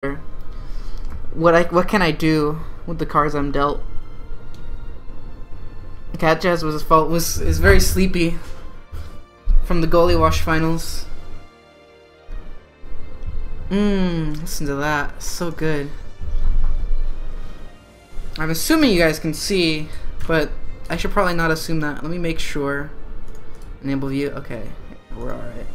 What can I do with the cards I'm dealt? Cat Jazz was his fault. Is very sleepy from the goalie wash finals. Listen to that. So good. I'm assuming you guys can see, but I should probably not assume that. Let me make sure. Enable view. Okay, we're alright.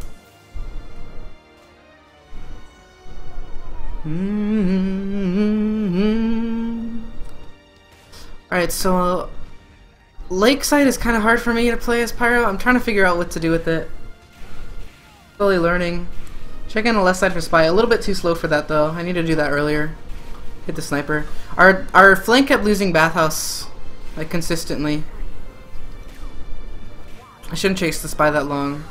Alright, so Lakeside is kind of hard for me to play as Pyro. I'm trying to figure out what to do with it. Slowly learning. Checking the left side for spy. A little bit too slow for that though. I need to do that earlier. Hit the sniper. Our flank kept losing bathhouse like consistently. I shouldn't chase the spy that long.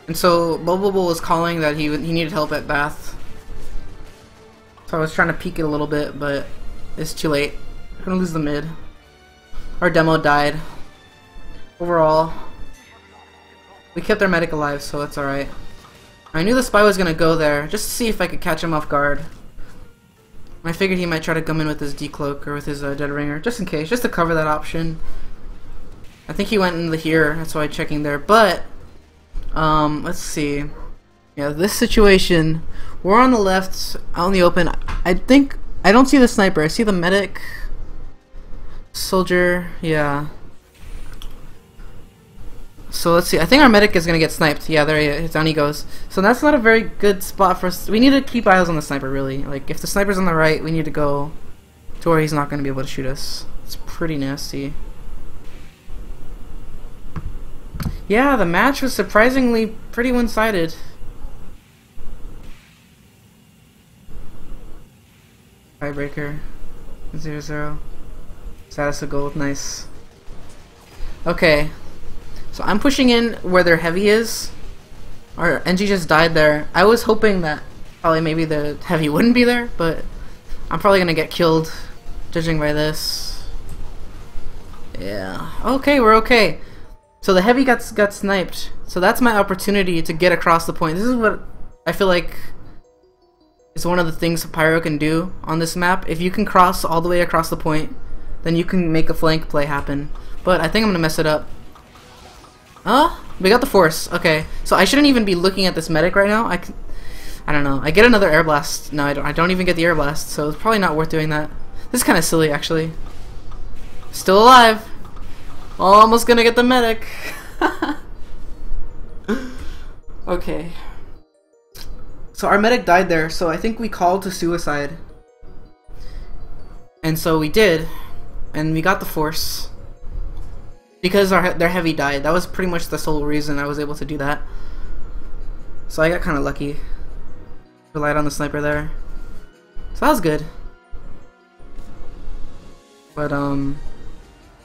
And so Bubble was calling that he needed help at bath. So I was trying to peek it a little bit, but it's too late. I'm gonna lose the mid. Our demo died. Overall, we kept our medic alive, so that's alright. I knew the spy was gonna go there, just to see if I could catch him off guard. I figured he might try to come in with his decloak or with his dead ringer, just in case, just to cover that option. I think he went into here, that's why I'm checking there. But let's see. Yeah, this situation, we're on the left, out in the open. I think I don't see the sniper. I see the medic, soldier. Yeah. So let's see. I think our medic is gonna get sniped. Yeah, there he is. Down he goes. So that's not a very good spot for us. We need to keep eyes on the sniper, really. Like, if the sniper's on the right, we need to go to where he's not gonna be able to shoot us. It's pretty nasty. Yeah, the match was surprisingly pretty one-sided. Tiebreaker. 0-0. Status of gold. Nice. Okay. So I'm pushing in where their heavy is. Our NG just died there. I was hoping that probably maybe the heavy wouldn't be there, but I'm probably gonna get killed judging by this. Yeah. Okay, we're okay. So the heavy got sniped. So that's my opportunity to get across the point. This is what I feel like is one of the things Pyro can do on this map. If you can cross all the way across the point, then you can make a flank play happen. But I think I'm gonna mess it up. We got the force. Okay, so I shouldn't even be looking at this medic right now. I don't know. I get another air blast. No, I don't even get the air blast, so it's probably not worth doing that. This is kind of silly, actually. Still alive. Almost gonna get the medic. Okay. So our medic died there, so I think we called to suicide. And so we did, and we got the force. Because their heavy died. That was pretty much the sole reason I was able to do that. So I got kind of lucky. Relied on the sniper there. So that was good. But now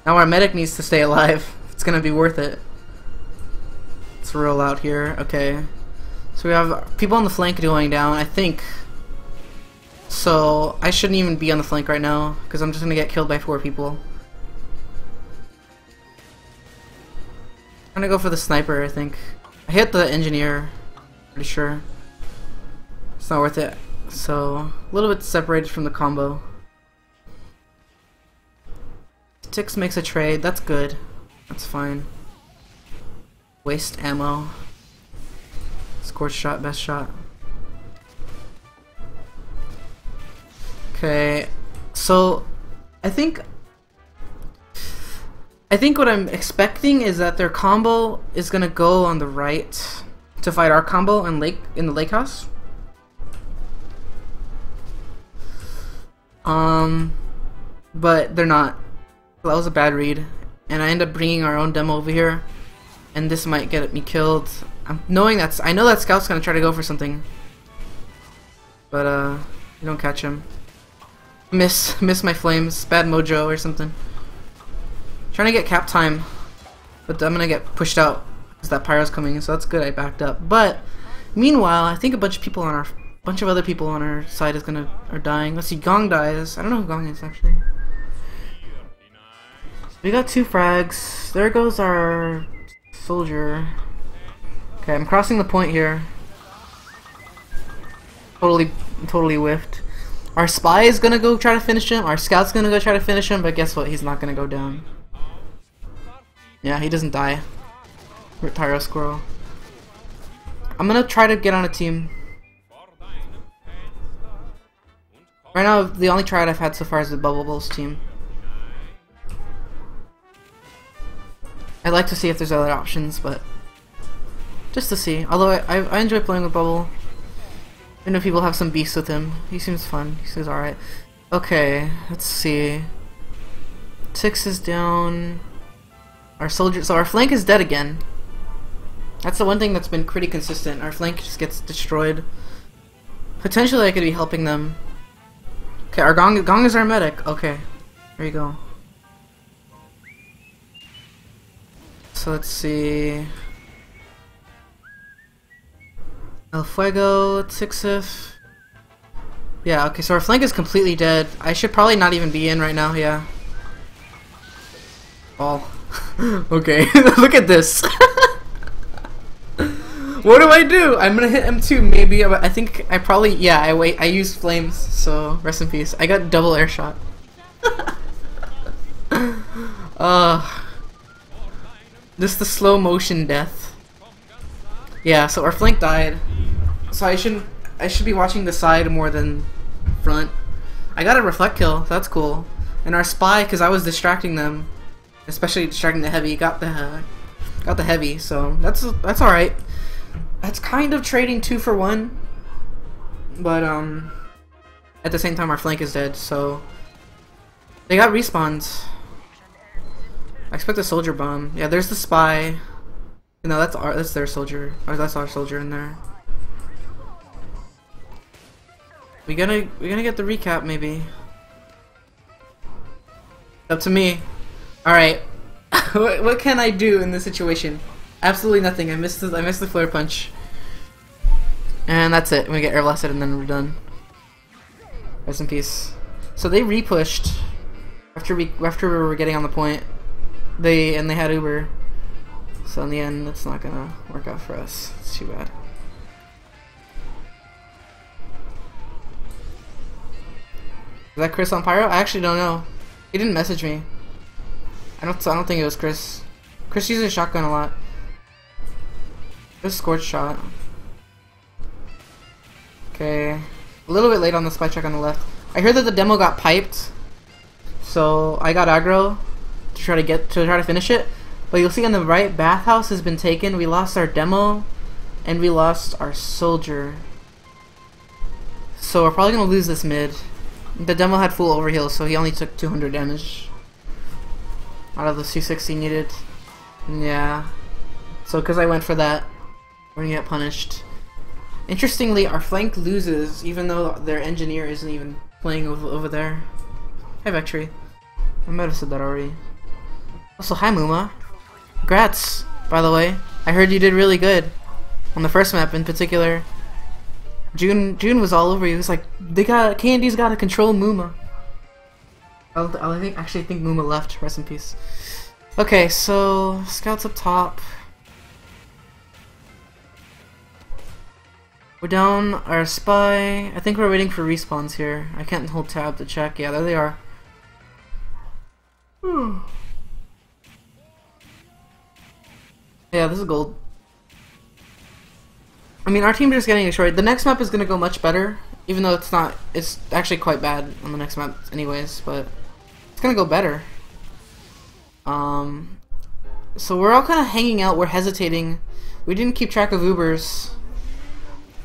our medic needs to stay alive. It's gonna be worth it. Let's roll out here. Okay. So we have people on the flank going down, I think. So I shouldn't even be on the flank right now, because I'm just gonna get killed by 4 people. I'm gonna go for the sniper, I think. I hit the engineer, pretty sure. It's not worth it. So, a little bit separated from the combo. Tix makes a trade, that's good. That's fine. Waste ammo. Scorch shot, best shot. Okay, so I think what I'm expecting is that their combo is gonna go on the right to fight our combo in the lake house. But they're not. That was a bad read, and I end up bringing our own demo over here, and this might get me killed. I know that scout's gonna try to go for something, but you don't catch him. Miss my flames. Bad mojo or something. Trying to get cap time, but I'm gonna get pushed out because that pyro's coming, so that's good. I backed up. But meanwhile, I think a bunch of other people on our side are dying. Let's see, Gong dies. I don't know who Gong is actually. We got 2 frags. There goes our soldier. Okay, I'm crossing the point here. Totally whiffed. Our spy is gonna go try to finish him. Our scout's gonna go try to finish him, but guess what? He's not gonna go down. Yeah, he doesn't die. Pyro squirrel. I'm gonna try to get on a team. Right now, the only tryout I've had so far is the Bubble Bulls team. I'd like to see if there's other options, but just to see. Although I enjoy playing with Bubble. I know people have some beasts with him. He seems fun. He seems alright. Okay, let's see. 6 is down. Our soldier. So our flank is dead again. That's the one thing that's been pretty consistent. Our flank just gets destroyed. Potentially, I could be helping them. Okay, our Gong is our medic. Okay, there you go. So let's see. El Fuego, Tixif. Yeah, okay, so our flank is completely dead. I should probably not even be in right now, yeah. Ball. Okay, look at this. What do I do? I'm gonna hit M2 maybe. I think I probably, yeah, I used flames, so rest in peace. I got double air shot. This is the slow motion death. Yeah, so our flank died. So I should be watching the side more than front. I got a reflect kill, that's cool. And our spy, because I was distracting them, especially distracting the heavy, got the heavy, so that's alright. That's kind of trading 2 for 1. But at the same time our flank is dead, so they got respawns. I expect a soldier bomb. Yeah, there's the spy. No, that's their soldier. Or that's our soldier in there. We're gonna get the recap maybe. Up to me. All right. What can I do in this situation? Absolutely nothing. I missed the flare punch. And that's it. I'm gonna get air blasted and then we're done. Rest in peace. So they repushed after we were getting on the point. They had Uber. So in the end, it's not gonna work out for us. It's too bad. Is that Chris on Pyro? I actually don't know. He didn't message me. I don't think it was Chris. Chris uses a shotgun a lot. Just scorch shot. Okay. A little bit late on the spy check on the left. I heard that the demo got piped. So I got aggro to try to finish it. But you'll see on the right, bathhouse has been taken. We lost our demo, and we lost our soldier. So we're probably gonna lose this mid. The demo had full overheal, so he only took 200 damage out of the 260 needed. Yeah. So because I went for that, we're gonna get punished. Interestingly, our flank loses, even though their engineer isn't even playing over there. Hi, Vectory. I might have said that already. Also, hi, Muma. Congrats, by the way. I heard you did really good on the first map in particular. June was all over you. He was like, Candy's got to control Muma. I actually think Muma left. Rest in peace. Okay, so scouts up top. We're down our spy. I think we're waiting for respawns here. I can't hold tab to check. Yeah, there they are. Yeah, this is gold. I mean, our team is just getting destroyed. The next map is going to go much better, even though it's not. It's actually quite bad on the next map anyways, but it's going to go better. So we're all kind of hanging out. We're hesitating. We didn't keep track of Ubers.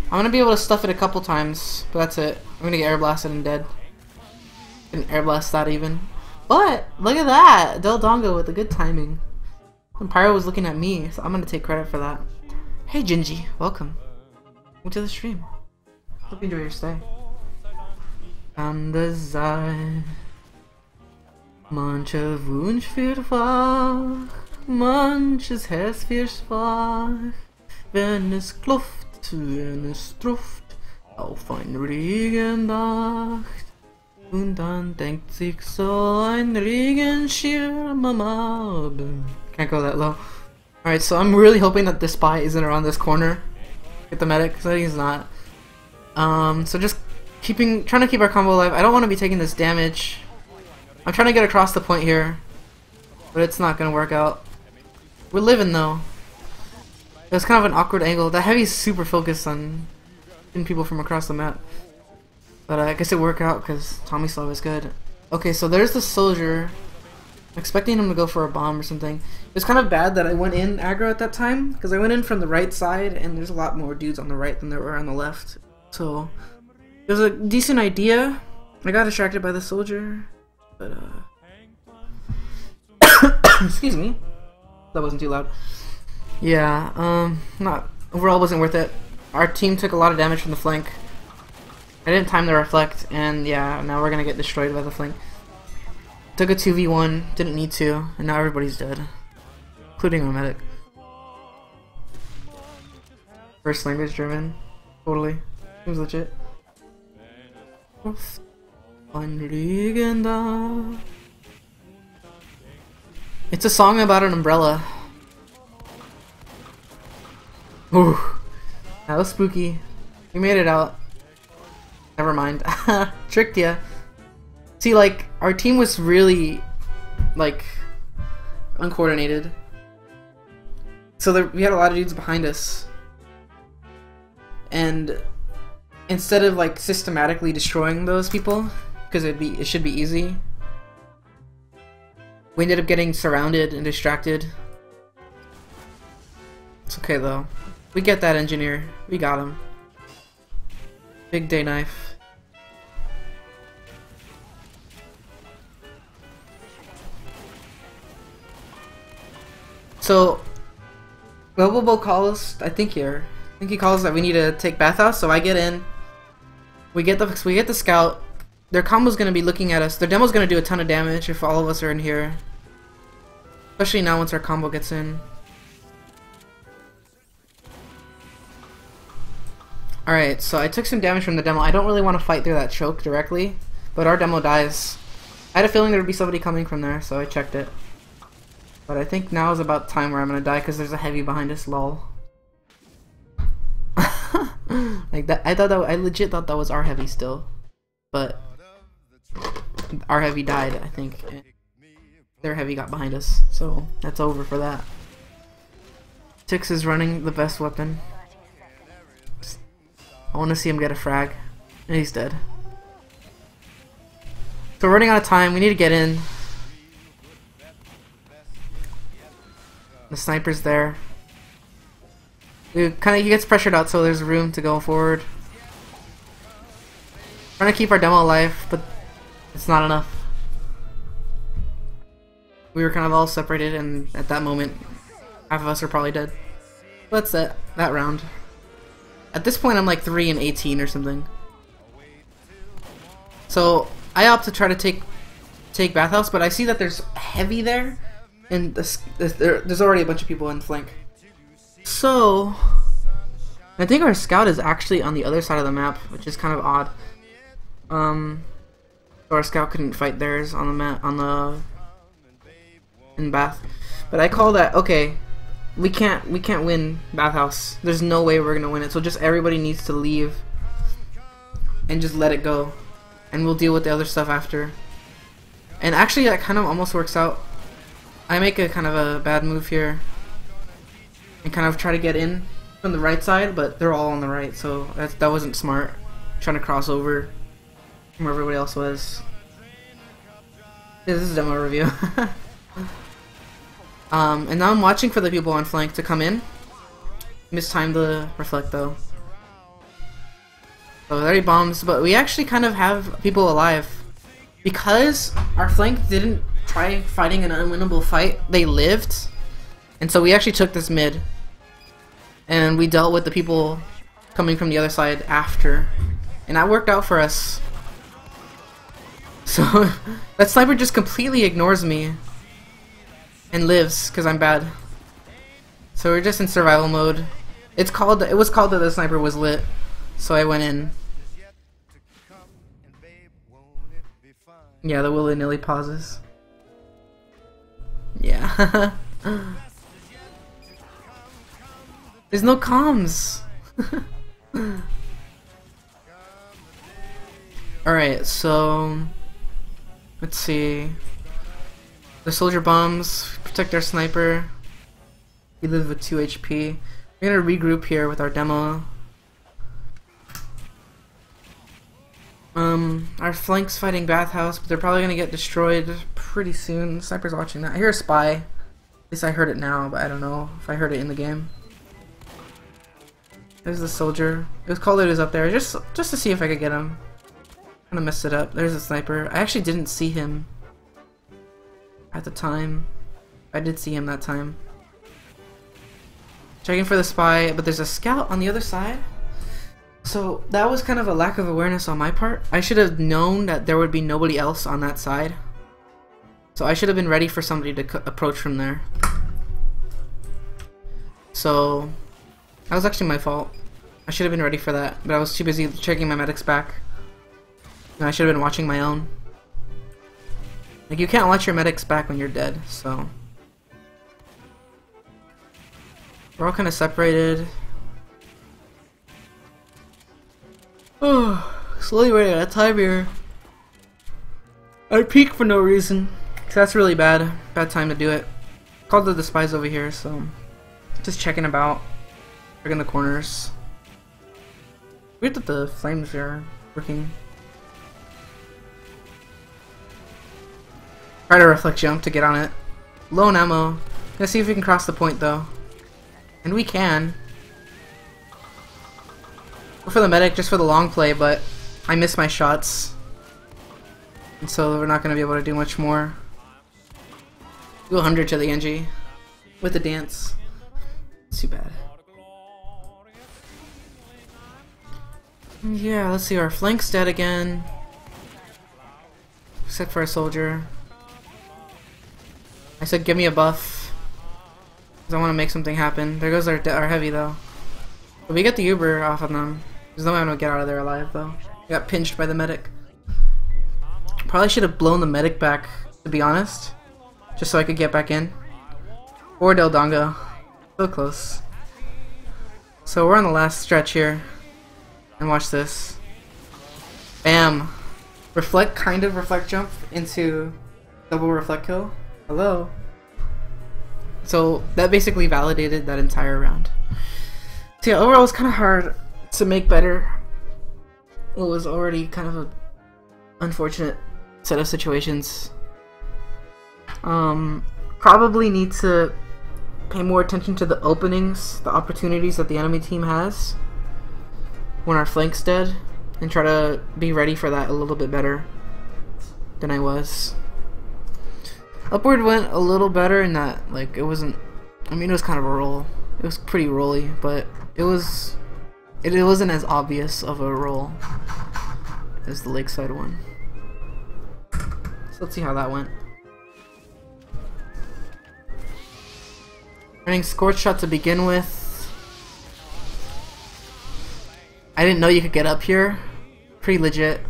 I'm going to be able to stuff it a couple times, but that's it. I'm going to get air blasted and dead. Didn't air blast that even. But, look at that! Del Dongo with the good timing. And Pyro was looking at me, so I'm gonna take credit for that. Hey Gingy, welcome. Welcome to the stream. Hope you enjoy your stay. An sei mancher Wunsch wird wahr, manches Herz wird schwach, wenn es klopft, wenn es truft, auf ein Regennacht. Und dann denkt sich so ein Regenschirm am Abend. Can't go that low. Alright, so I'm really hoping that the spy isn't around this corner. Get the medic, because I think he's not. So just trying to keep our combo alive. I don't want to be taking this damage. I'm trying to get across the point here, but it's not gonna work out. We're living though. It's kind of an awkward angle. That heavy's super focused on hitting people from across the map, but I guess it worked out because Tommyslav is good. Okay, so there's the soldier. I'm expecting him to go for a bomb or something. It's kind of bad that I went in aggro at that time because I went in from the right side and there's a lot more dudes on the right than there were on the left. So it was a decent idea. I got distracted by the soldier, but excuse me, that wasn't too loud. Yeah, not overall wasn't worth it. Our team took a lot of damage from the flank. I didn't time the reflect, and yeah, now we're gonna get destroyed by the flank. Took a 2v1, didn't need to, and now everybody's dead, including our medic. First language German, totally. Seems legit. It's a song about an umbrella. Ooh, that was spooky. We made it out. Never mind. Tricked ya. See, like, our team was really, like, uncoordinated. So we had a lot of dudes behind us. And instead of, like, systematically destroying those people, because it should be easy, we ended up getting surrounded and distracted. It's okay, though. We get that engineer. We got him. Big day knife. So, Global calls, I think he calls that we need to take bathhouse, so I get in. We get the scout. Their combo's gonna be looking at us. Their demo's gonna do a ton of damage if all of us are in here. Especially now once our combo gets in. Alright, so I took some damage from the demo. I don't really want to fight through that choke directly, but our demo dies. I had a feeling there would be somebody coming from there, so I checked it. But I think now is about time where I'm gonna die because there's a heavy behind us, lol. Like that, I legit thought that was our heavy still, but our heavy died, I think. And their heavy got behind us, so that's over for that. Tix is running the best weapon. I want to see him get a frag, and he's dead. So we're running out of time. We need to get in. The sniper's there. He gets pressured out, so there's room to go forward. Trying to keep our demo alive, but it's not enough. We were kind of all separated, and at that moment, half of us are probably dead. But that's that round. At this point, I'm like 3 and 18 or something. So I opt to try to take bathhouse, but I see that there's heavy there, and there's already a bunch of people in flank. So I think our scout is actually on the other side of the map, which is kind of odd. So our scout couldn't fight theirs on the map in bath, but I call that okay. We can't win bathhouse. There's no way we're gonna win it. So just everybody needs to leave and just let it go, and we'll deal with the other stuff after. And actually, that kind of almost works out. I make a kind of a bad move here and kind of try to get in from the right side, but they're all on the right, so that wasn't smart. Trying to cross over from where everybody else was. Yeah, this is a demo review. And now I'm watching for the people on flank to come in. Mistimed the reflect though. So there he bombs, but we actually kind of have people alive. Because our flank didn't try fighting an unwinnable fight, they lived. And so we actually took this mid. And we dealt with the people coming from the other side after. And that worked out for us. So that sniper just completely ignores me. And lives, because I'm bad. So we're just in survival mode. It was called that the sniper was lit. So I went in. Yeah, the willy-nilly pauses. Yeah. There's no comms. Alright, so let's see. The soldier bombs protect our sniper. We live with 2 HP. We're gonna regroup here with our demo. Our flank's fighting bathhouse, but they're probably gonna get destroyed pretty soon. The sniper's watching that. I hear a spy. At least I heard it now, but I don't know if I heard it in the game. There's the soldier. It was called it is up there, just to see if I could get him. Kinda messed it up. There's the sniper. I actually didn't see him at the time. I did see him that time. Checking for the spy, but there's a scout on the other side. So that was kind of a lack of awareness on my part. I should have known that there would be nobody else on that side. So I should have been ready for somebody to approach from there. So that was actually my fault. I should have been ready for that, but I was too busy checking my medics back. And I should have been watching my own. Like, you can't watch your medics back when you're dead, so. We're all kind of separated. Oh, slowly running out of time here. I peek for no reason. Cause that's really bad. Bad time to do it. Called the spies over here, so. Just checking about. Checking the corners. Weird that the flames are working. Try to reflect jump to get on it. Low on ammo. Gonna see if we can cross the point though. And we can. Go for the medic just for the long play, but I missed my shots. And so we're not gonna be able to do much more. Do 100 to the NG. With the dance. It's too bad. Yeah, let's see, our flank's dead again. Except for a soldier. I said give me a buff. Because I want to make something happen. There goes our heavy though. But we get the Uber off of them. There's no way I'm going to get out of there alive though. I got pinched by the medic. Probably should have blown the medic back, to be honest. Just so I could get back in. Or Del Dongo. So close. So we're on the last stretch here. And watch this. Bam! Reflect, kind of reflect jump into double reflect kill. Hello. So that basically validated that entire round. So yeah, overall it was kind of hard to make better. It was already kind of an unfortunate set of situations. Probably need to pay more attention to the openings, the opportunities that the enemy team has when our flank's dead, and try to be ready for that a little bit better than I was. Upward went a little better in that, like, it wasn't, I mean, it was kind of a roll. It was pretty rolly, but it wasn't as obvious of a roll as the Lakeside one. So let's see how that went. Running scorch shot to begin with. I didn't know you could get up here. Pretty legit.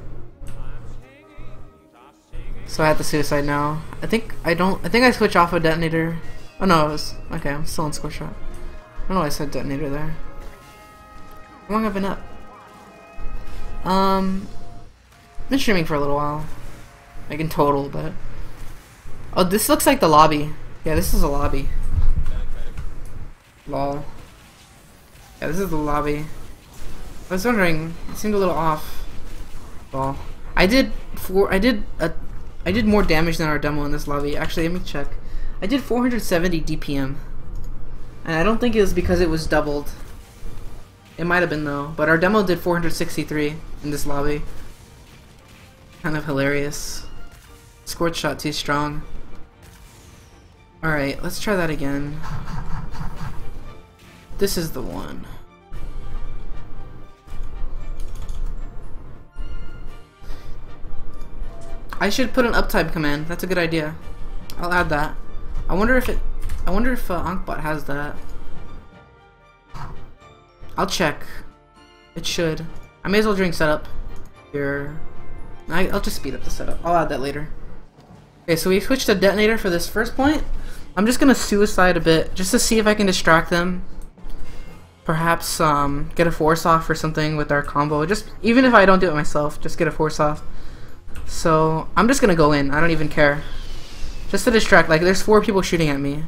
So I had the suicide now. I think I switched off a detonator. Oh no, it was okay, I'm still in scorch shot. I don't know why I said detonator there. How long have I been up? Been streaming for a little while. Like in total, but oh, this looks like the lobby. Yeah, this is a lobby. Lol. Yeah, this is the lobby. I was wondering, it seemed a little off. Well, I did more damage than our demo in this lobby. Actually, let me check. I did 470 DPM, and I don't think it was because it was doubled. It might have been though, but our demo did 463 in this lobby. Kind of hilarious. Scorch shot too strong. Alright, let's try that again. This is the one. I should put an uptime command. That's a good idea. I'll add that. I wonder if Ankbot has that. I'll check. It should. I may as well drink setup here. I'll just speed up the setup. I'll add that later. Okay, so we switched to detonator for this first point. I'm just gonna suicide a bit just to see if I can distract them. perhaps get a force off or something with our combo. Just even if I don't do it myself, just get a force off. So I'm just gonna go in. I don't even care. Just to distract. Like there's 4 people shooting at me,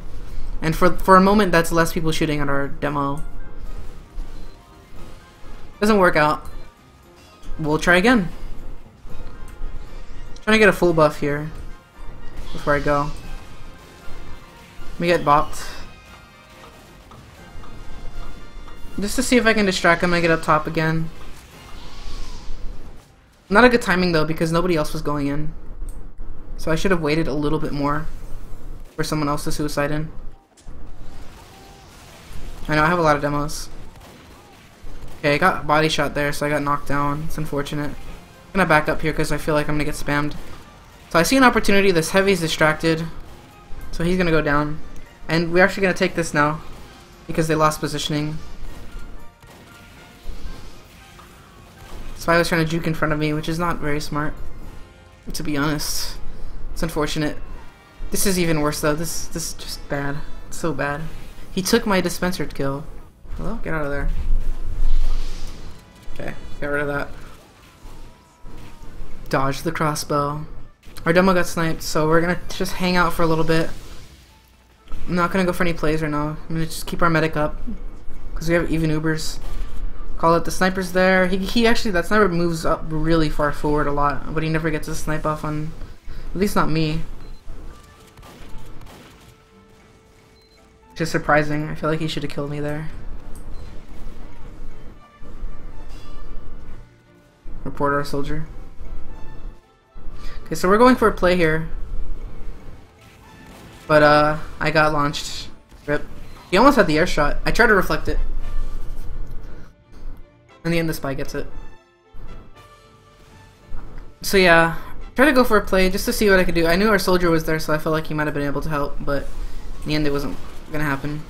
and for a moment that's less people shooting at our demo. Doesn't work out. We'll try again. Trying to get a full buff here before I go. Let me get bopped. Just to see if I can distract him and get up top again. Not a good timing though because nobody else was going in. So I should have waited a little bit more for someone else to suicide in. I know I have a lot of demos. Okay, I got body shot there, so I got knocked down. It's unfortunate. I'm gonna back up here because I feel like I'm gonna get spammed. So I see an opportunity. This heavy's distracted, so he's gonna go down. And we're actually gonna take this now because they lost positioning. So I was trying to juke in front of me, which is not very smart, to be honest. It's unfortunate. This is even worse though. This is just bad. It's so bad. He took my dispenser kill. Hello? Get out of there. Okay, get rid of that. Dodge the crossbow. Our demo got sniped, so we're gonna just hang out for a little bit. I'm not gonna go for any plays right now. I'm gonna just keep our medic up because we have even Ubers. Call it the sniper's there. He actually, that sniper moves up really far forward a lot, but he never gets a snipe off on, at least not me. Which is surprising. I feel like he should have killed me there. Report our soldier. Okay, so we're going for a play here. But I got launched. Rip. He almost had the air shot. I tried to reflect it. In the end the spy gets it. So yeah, try to go for a play just to see what I could do. I knew our soldier was there, so I felt like he might have been able to help, but in the end it wasn't gonna happen.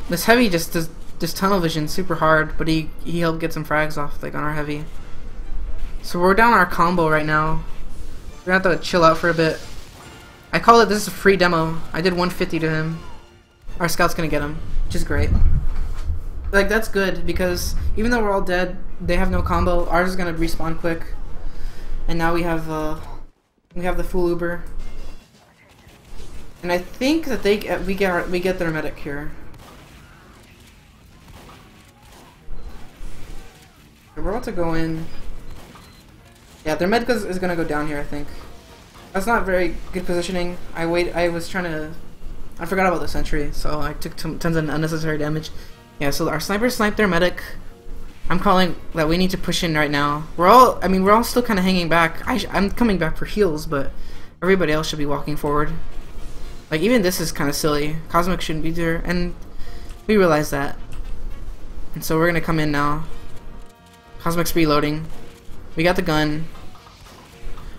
This heavy just does tunnel vision super hard, but he helped get some frags off like on our heavy. So we're down our combo right now. We're gonna have to chill out for a bit. I call it, this is a free demo. I did 150 to him. Our scout's gonna get him, which is great. Like that's good because even though we're all dead, they have no combo. Ours is gonna respawn quick, and now we have the full Uber. And I think that we get their medic here. We're about to go in. Yeah, their medic is gonna go down here. I think that's not very good positioning. I forgot about the sentry, so I took tons of unnecessary damage. Yeah, so our sniper sniped their medic. I'm calling that we need to push in right now. We're all still kind of hanging back. I'm coming back for heals, but everybody else should be walking forward. Like even this is kind of silly. Cosmic shouldn't be there, and we realize that. And so we're gonna come in now. Cosmic's reloading. We got the gun.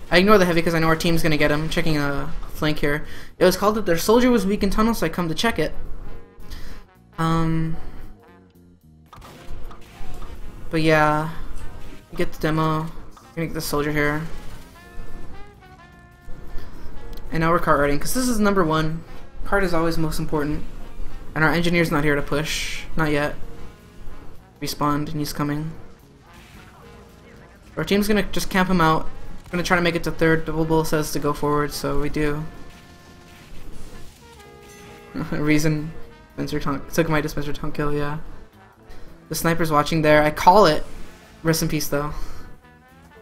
I ignore the heavy because I know our team's gonna get him. Checking a flank here. It was called that their soldier was weak in tunnel, so I come to check it. But yeah, get the demo. We're gonna get the soldier here. And now we're cart riding because this is number 1. Cart is always most important. And our engineer's not here to push. Not yet. Respawned and he's coming. Our team's gonna just camp him out. We're gonna try to make it to 3rd. Double Bull says to go forward, so we do. Reason dispenser tonk took my dispenser tonk kill, yeah. The sniper's watching there. I call it. Rest in peace though. A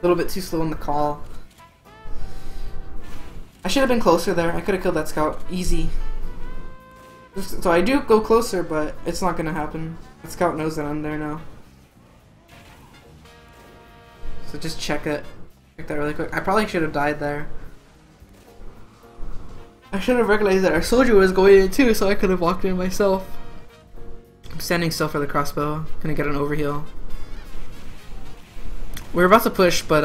little bit too slow on the call. I should have been closer there. I could have killed that scout easy. So I do go closer, but it's not gonna happen. The scout knows that I'm there now. So just check it. Check that really quick. I probably should have died there. I should have recognized that our soldier was going in too, so I could have walked in myself. I'm standing still for the crossbow. Gonna get an overheal. We're about to push, but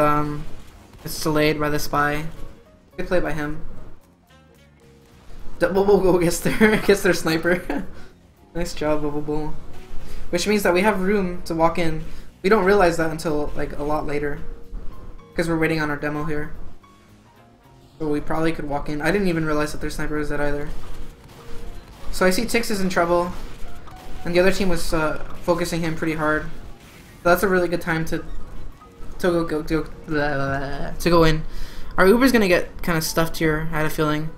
it's delayed by the spy. Good play by him. Double Bull go gets their sniper. Nice job, Double Bull. Which means that we have room to walk in. We don't realize that until like a lot later, because we're waiting on our demo here. So we probably could walk in. I didn't even realize that their sniper was dead either. So I see Tix is in trouble. and the other team was focusing him pretty hard. So that's a really good time to go in. Our Uber's gonna get kind of stuffed here, I had a feeling.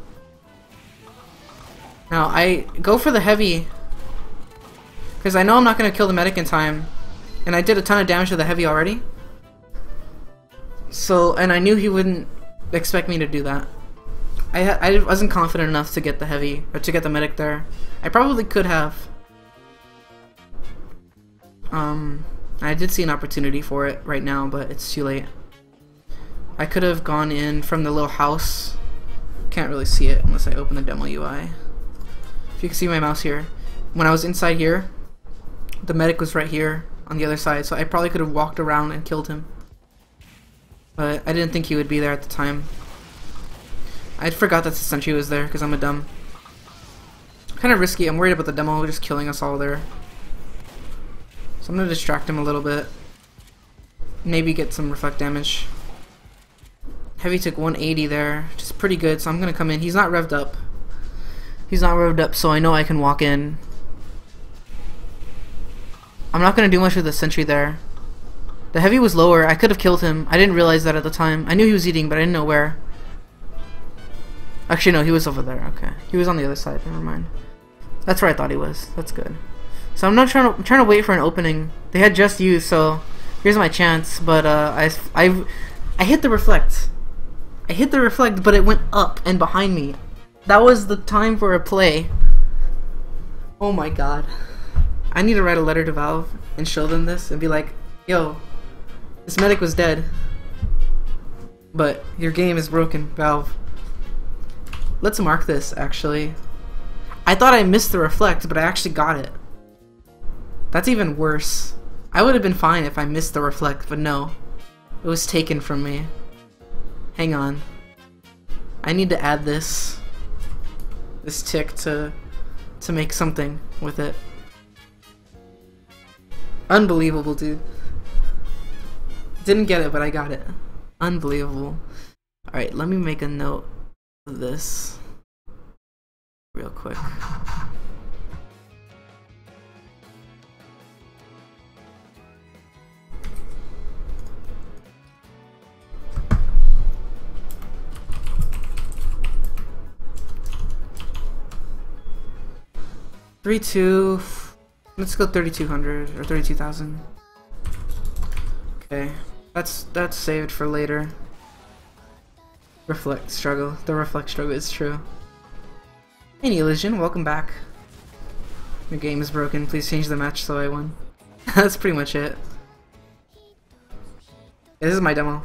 Now I go for the heavy because I know I'm not gonna kill the medic in time, and I did a ton of damage to the heavy already. So, and I knew he wouldn't expect me to do that. I wasn't confident enough to get the heavy, or to get the medic there. I probably could have. I did see an opportunity for it right now, but it's too late. I could have gone in from the little house. Can't really see it unless I open the demo UI. If you can see my mouse here. When I was inside here, the medic was right here on the other side, so I probably could have walked around and killed him. But I didn't think he would be there at the time. I forgot that the sentry was there because I'm a dumb. Kind of risky. I'm worried about the demo just killing us all there. So I'm going to distract him a little bit. Maybe get some reflect damage. Heavy took 180 there, which is pretty good, so I'm going to come in. He's not revved up. He's not revved up, so I know I can walk in. I'm not going to do much with the sentry there. The heavy was lower. I could have killed him. I didn't realize that at the time. I knew he was eating, but I didn't know where. Actually, no, he was over there. Okay. He was on the other side. Never mind. That's where I thought he was. That's good. So I'm not trying to wait for an opening. They had just used, so here's my chance. But I hit the reflect. I hit the reflect, but it went up and behind me. That was the time for a play. Oh my god. I need to write a letter to Valve and show them this and be like, yo, this medic was dead, but your game is broken, Valve. Let's mark this, actually. I thought I missed the reflect, but I actually got it. That's even worse. I would have been fine if I missed the reflect, but no. It was taken from me. Hang on. I need to add this tick to make something with it. Unbelievable, dude. Didn't get it, but I got it. Unbelievable. Alright, let me make a note of this real quick. Let's go 3,200 or 32,000. Okay, that's saved for later. Reflect struggle. The reflect struggle is true. Hey Neolision, welcome back. Your game is broken. Please change the match so I won. That's pretty much it. This is my demo.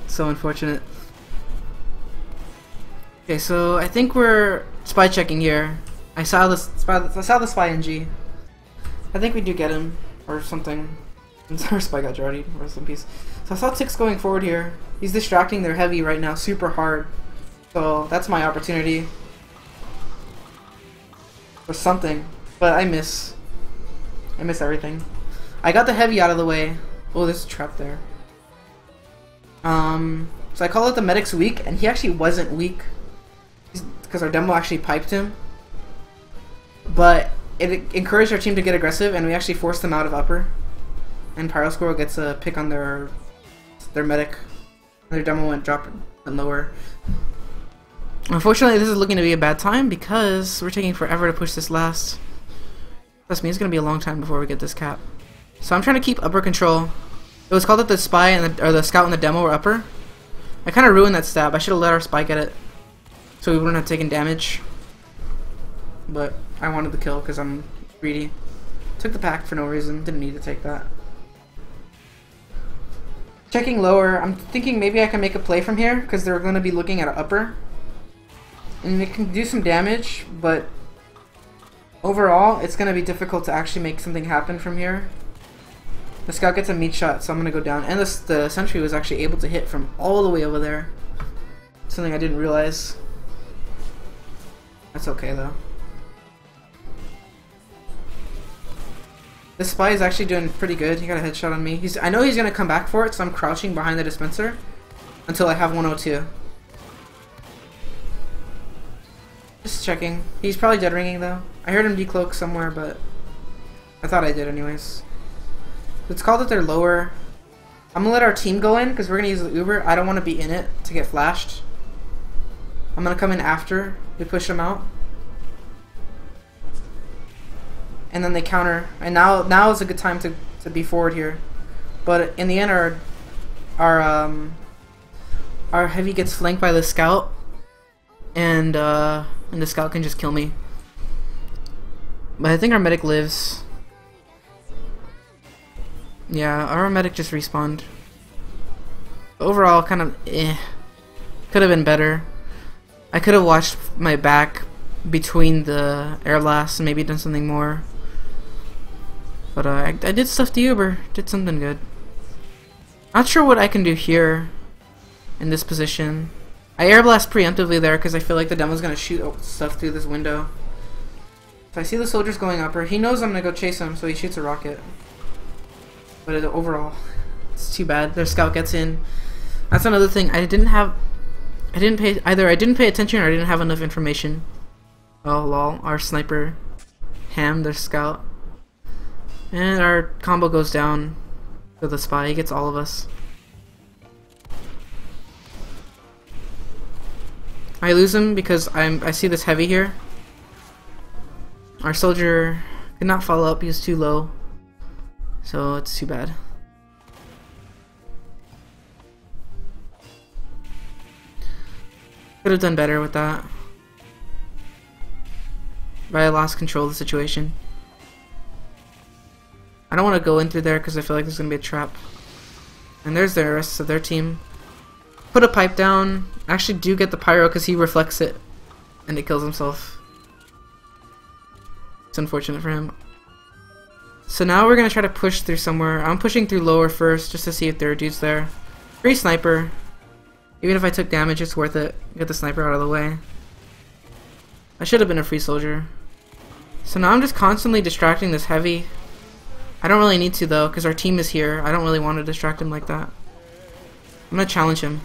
So unfortunate. Okay, so I think we're spy checking here. I saw the spy NG. I think we do get him or something. Our spy got Jardy. Rest in peace. So I saw Tix going forward here. He's distracting their heavy right now, super hard. So that's my opportunity for something. But I miss. I miss everything. I got the heavy out of the way. Oh, there's a trap there. So I call it the medic's weak, and he actually wasn't weak. Because our demo actually piped him, but it encouraged our team to get aggressive, and we actually forced them out of upper. And Pyro Squirrel gets a pick on their medic. Their demo went drop and lower. Unfortunately, this is looking to be a bad time because we're taking forever to push this last. Trust me, it's gonna be a long time before we get this cap. So I'm trying to keep upper control. It was called that the spy and the scout and the demo were upper. I kind of ruined that stab. I should have let our spy get it, so we wouldn't have taken damage. But I wanted the kill because I'm greedy. Took the pack for no reason. Didn't need to take that. Checking lower. I'm thinking maybe I can make a play from here because they're going to be looking at upper. And it can do some damage, but overall it's going to be difficult to actually make something happen from here. The scout gets a meat shot, so I'm going to go down. And the sentry was actually able to hit from all the way over there. Something I didn't realize. That's okay though. This spy is actually doing pretty good. He got a headshot on me. I know he's gonna come back for it, so I'm crouching behind the dispenser until I have 102. Just checking. He's probably dead ringing though. I heard him decloak somewhere, but I thought I did anyways. It's called that they're lower. I'm gonna let our team go in because we're gonna use the Uber. I don't want to be in it to get flashed. I'm gonna come in after we push them out, and then they counter. And now is a good time to be forward here. But in the end, our heavy gets flanked by the scout, and the scout can just kill me. But I think our medic lives. Yeah, our medic just respawned. Overall, kind of could have been better. I could have watched my back between the air blasts and maybe done something more. But I did stuff to Uber. Did something good. Not sure what I can do here in this position. I air blast preemptively there because I feel like the demo's gonna shoot stuff through this window. So I see the soldiers going upper. He knows I'm gonna go chase him, so he shoots a rocket. But overall, it's too bad. Their scout gets in. That's another thing. I didn't pay attention or I didn't have enough information. Oh lol, our sniper hammed their scout. And our combo goes down to the spy. He gets all of us. I lose him because I see this heavy here. Our soldier could not follow up, he was too low. So it's too bad. Could have done better with that. But I lost control of the situation. I don't want to go in through there because I feel like there's going to be a trap. And there's the rest of their team. Put a pipe down. Actually do get the pyro because he reflects it. And it kills himself. It's unfortunate for him. So now we're going to try to push through somewhere. I'm pushing through lower first just to see if there are dudes there. Free sniper. Even if I took damage, it's worth it. Get the sniper out of the way. I should have been a free soldier. So now I'm just constantly distracting this heavy. I don't really need to though, because our team is here. I don't really want to distract him like that. I'm going to challenge him.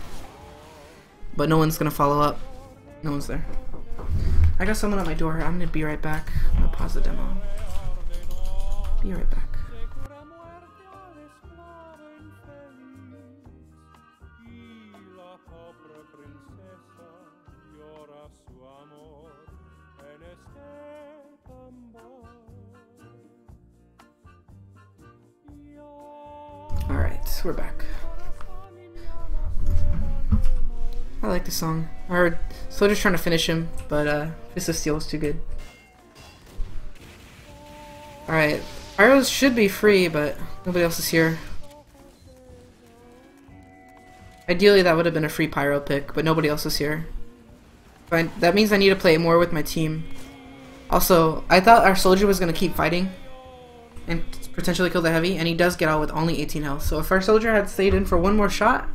But no one's going to follow up. No one's there. I got someone at my door. I'm going to be right back. I'm going to pause the demo. Be right back. Alright, we're back. I like the song. Our soldier's trying to finish him, but Fist of Steel is too good. Alright, Pyros should be free, but nobody else is here. Ideally that would have been a free Pyro pick, but nobody else is here. But that means I need to play more with my team. Also, I thought our soldier was going to keep fighting and potentially kill the heavy, and he does get out with only 18 health. So if our soldier had stayed in for one more shot,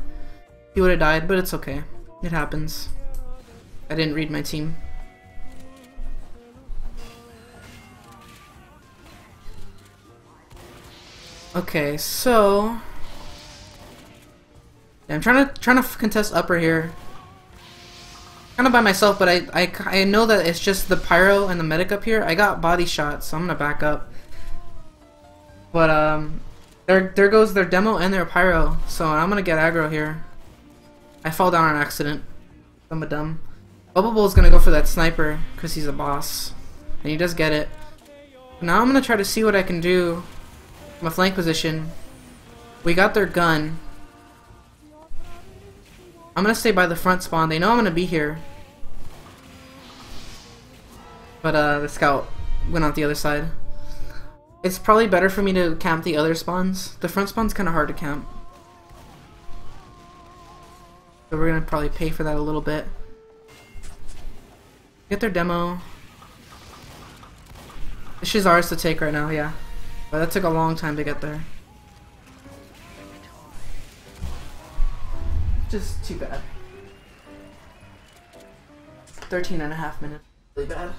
he would have died, but it's okay. It happens. I didn't read my team. Okay, so yeah, I'm trying to contest upper here. Kind of by myself, but I know that it's just the pyro and the medic up here. I got body shots, so I'm gonna back up. But there goes their demo and their pyro, so I'm gonna get aggro here. I fall down on accident. I'm a dumb. Bubble is gonna go for that sniper because he's a boss, and he does get it. Now I'm gonna try to see what I can do from a flank position. We got their gun. I'm gonna stay by the front spawn. They know I'm gonna be here. But the scout went out the other side. It's probably better for me to camp the other spawns. The front spawn's kinda hard to camp. So we're gonna probably pay for that a little bit. Get their demo. This is ours to take right now, yeah. But that took a long time to get there. Just too bad. 13.5 minutes. Really bad.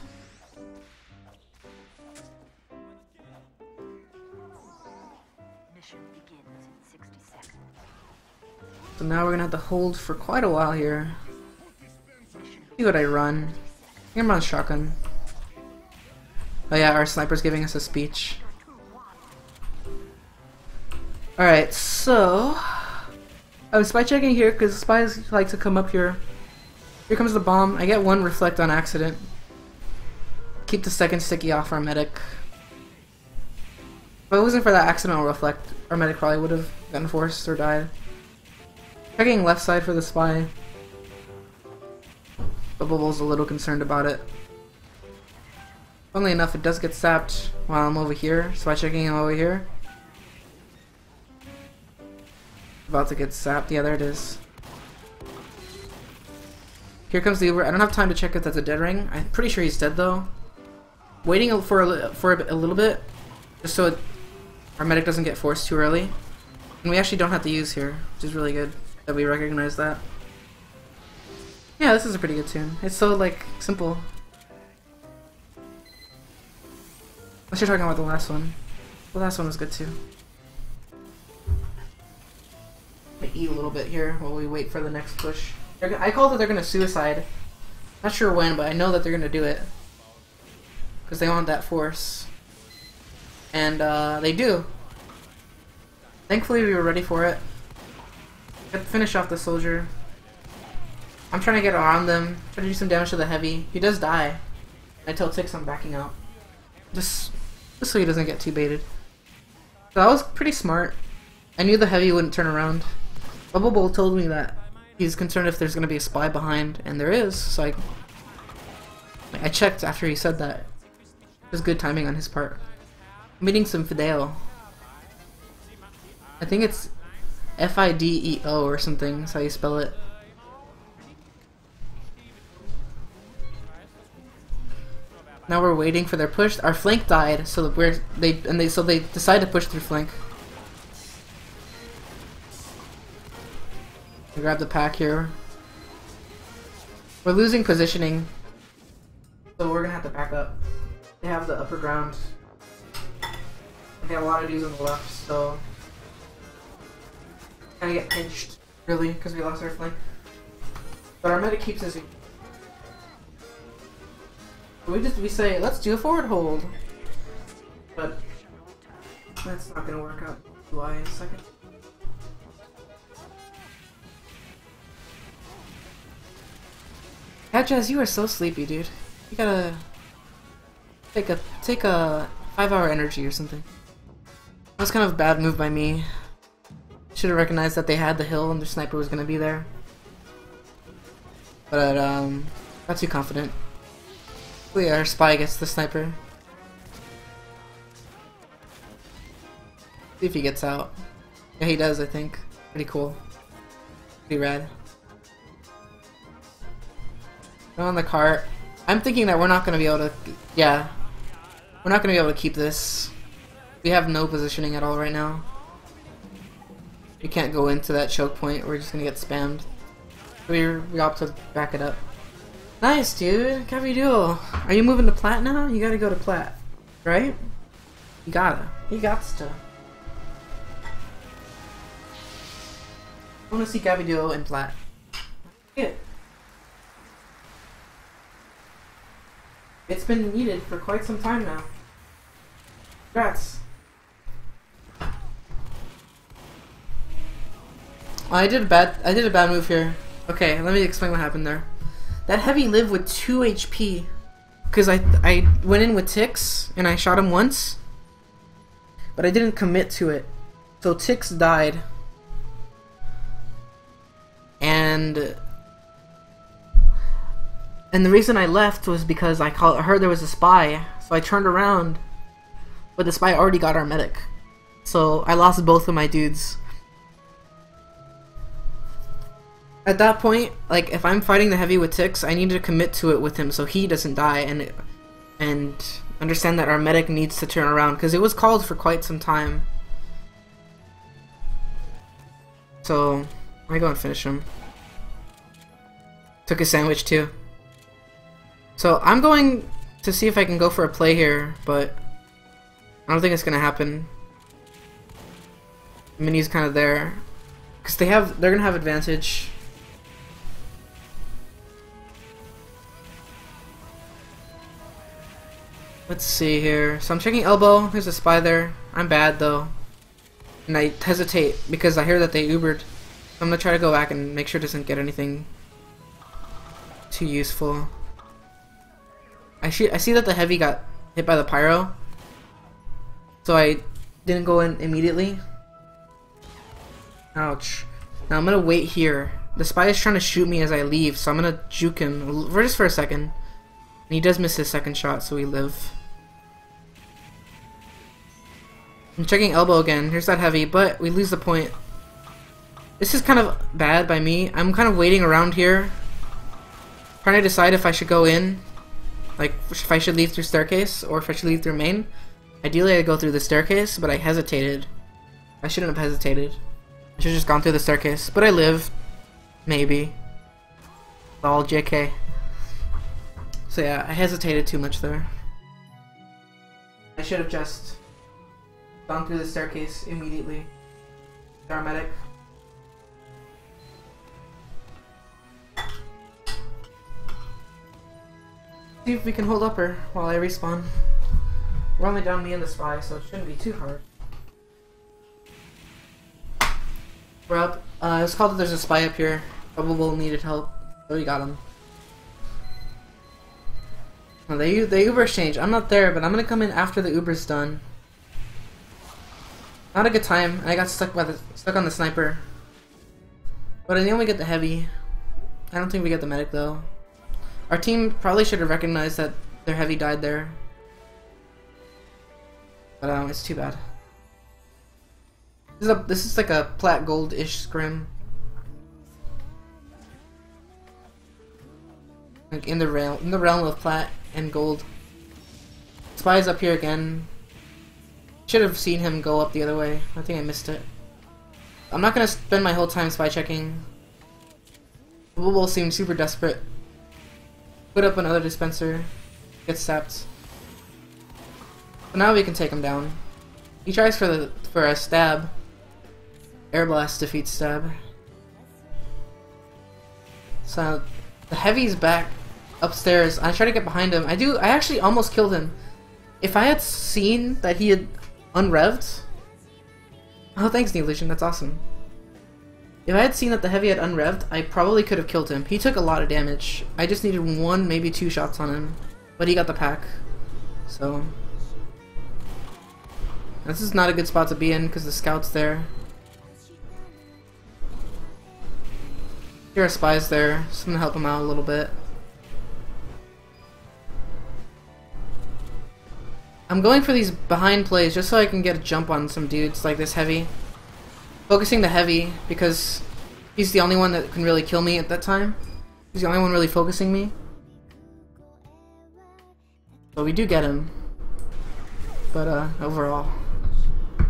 Mission begins in 60 seconds. So now we're gonna have to hold for quite a while here. See what I run. I'm on shotgun. Oh yeah, our sniper's giving us a speech. Alright, so I was spy checking here because spies like to come up here. Here comes the bomb. I get one reflect on accident. Keep the second sticky off our medic. If it wasn't for that accidental reflect, our medic probably would have gotten forced or died. Checking left side for the spy. But Bubble's a little concerned about it. Funnily enough, it does get sapped while I'm over here. Spy checking him over here. About to get sapped. Yeah, there it is. Here comes the Uber. I don't have time to check if that's a dead ring. I'm pretty sure he's dead though. Waiting for a little bit, just so our medic doesn't get forced too early. And we actually don't have to use here, which is really good that we recognize that. Yeah, this is a pretty good tune. It's so like simple. Unless you're talking about the last one. The last one was good too. I'm gonna eat a little bit here while we wait for the next push. I call that they're gonna suicide. Not sure when, but I know that they're gonna do it. Because they want that force. And they do. Thankfully we were ready for it. Let's finish off the soldier. I'm trying to get around them. Try to do some damage to the heavy. He does die. I tell Tix I'm backing out. Just so he doesn't get too baited. So that was pretty smart. I knew the heavy wouldn't turn around. Bubble Bowl told me that he's concerned if there's going to be a spy behind, and there is, so I checked after he said that. It was good timing on his part. I'm eating some Fideo. I think it's Fideo or something, that's how you spell it. Now we're waiting for their push. Our flank died, so they decide to push through flank. Grab the pack here. We're losing positioning, so we're gonna have to back up. They have the upper ground. They have a lot of dudes on the left, so kind of get pinched really because we lost our flank. But our medic keeps us. We say let's do a forward hold, but that's not gonna work out. Why in a second? Jazz, you are so sleepy, dude. You gotta take a 5-hour energy or something. That was kind of a bad move by me. Should have recognized that they had the hill and their sniper was gonna be there. But not too confident. Hopefully our spy gets the sniper. See if he gets out. Yeah, he does, I think. Pretty cool. Pretty rad. On the cart. I'm thinking that we're not gonna be able to. Yeah, we're not gonna be able to keep this. We have no positioning at all right now. We can't go into that choke point. We're just gonna get spammed. We opt to back it up. Nice, dude. Cavi Duel. Are you moving to plat now? You gotta go to plat, right? You gotta. He gots to. I wanna see Cavi Duel in plat. Yeah. It's been needed for quite some time now. Congrats. I did a bad move here. Okay, let me explain what happened there. That heavy lived with 2 HP. Because I went in with Tix and I shot him once. But I didn't commit to it. So Tix died. And the reason I left was because I heard there was a spy, so I turned around, but the spy already got our medic. So I lost both of my dudes. At that point, like, if I'm fighting the heavy with Tix, I need to commit to it with him so he doesn't die, and understand that our medic needs to turn around, because it was called for quite some time. So I go and finish him. Took a sandwich too. So I'm going to see if I can go for a play here, but I don't think it's gonna happen. Mini's kind of there, because they're gonna have advantage. Let's see here. So I'm checking elbow. There's a spy there. I'm bad though. And I hesitate because I hear that they Ubered. I'm gonna try to go back and make sure it doesn't get anything too useful. I see that the heavy got hit by the pyro. So I didn't go in immediately. Ouch. Now I'm gonna wait here. The spy is trying to shoot me as I leave, so I'm gonna juke him just for a second. And he does miss his second shot, so we live. I'm checking elbow again. Here's that heavy, but we lose the point. This is kind of bad by me. I'm kind of waiting around here, trying to decide if I should go in, like if I should leave through staircase or if I should leave through main. Ideally I'd go through the staircase, but I hesitated. I shouldn't have hesitated. I should have just gone through the staircase, but I live. Maybe. All JK. So yeah, I hesitated too much there. I should have just gone through the staircase immediately. Paramedic. See if we can hold up her while I respawn. We're only down me and the spy, so it shouldn't be too hard. We're up. It's called that there's a spy up here. Probable needed help. So we got him. Well, the Uber exchange. I'm not there, but I'm gonna come in after the Uber's done. Not a good time. I got stuck on the sniper. But I think we get the heavy. I don't think we get the medic though. Our team probably should have recognized that their heavy died there. But it's too bad. This is like a plat gold-ish scrim. Like in the realm of plat and gold. Spy's up here again. Should have seen him go up the other way. I think I missed it. I'm not gonna spend my whole time spy checking. Will seem super desperate. Put up another dispenser. Gets sapped. But now we can take him down. He tries for a stab. Air blast defeats stab. So the heavy's back upstairs. I try to get behind him. I actually almost killed him. If I had seen that he had unrevved. Oh, thanks, Neolution. That's awesome. If I had seen that the heavy had unrevved, I probably could have killed him. He took a lot of damage. I just needed one, maybe two shots on him. But he got the pack. So this is not a good spot to be in because the scout's there. Here are spies there, so I'm gonna help him out a little bit. I'm going for these behind plays just so I can get a jump on some dudes like this heavy. Focusing the heavy because he's the only one that can really kill me at that time. He's the only one really focusing me. So we do get him. But overall,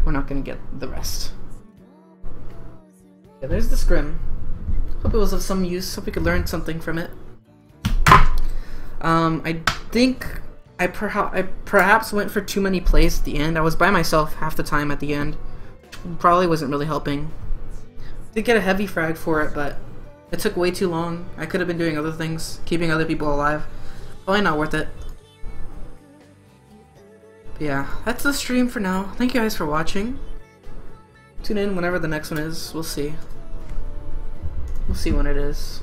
we're not gonna get the rest. Yeah, there's the scrim. Hope it was of some use. Hope we could learn something from it. I think I perhaps went for too many plays at the end. I was by myself half the time at the end. Probably wasn't really helping. Did get a heavy frag for it, but it took way too long. I could have been doing other things, keeping other people alive. Probably not worth it. But yeah, that's the stream for now. Thank you guys for watching. Tune in whenever the next one is. We'll see. We'll see when it is.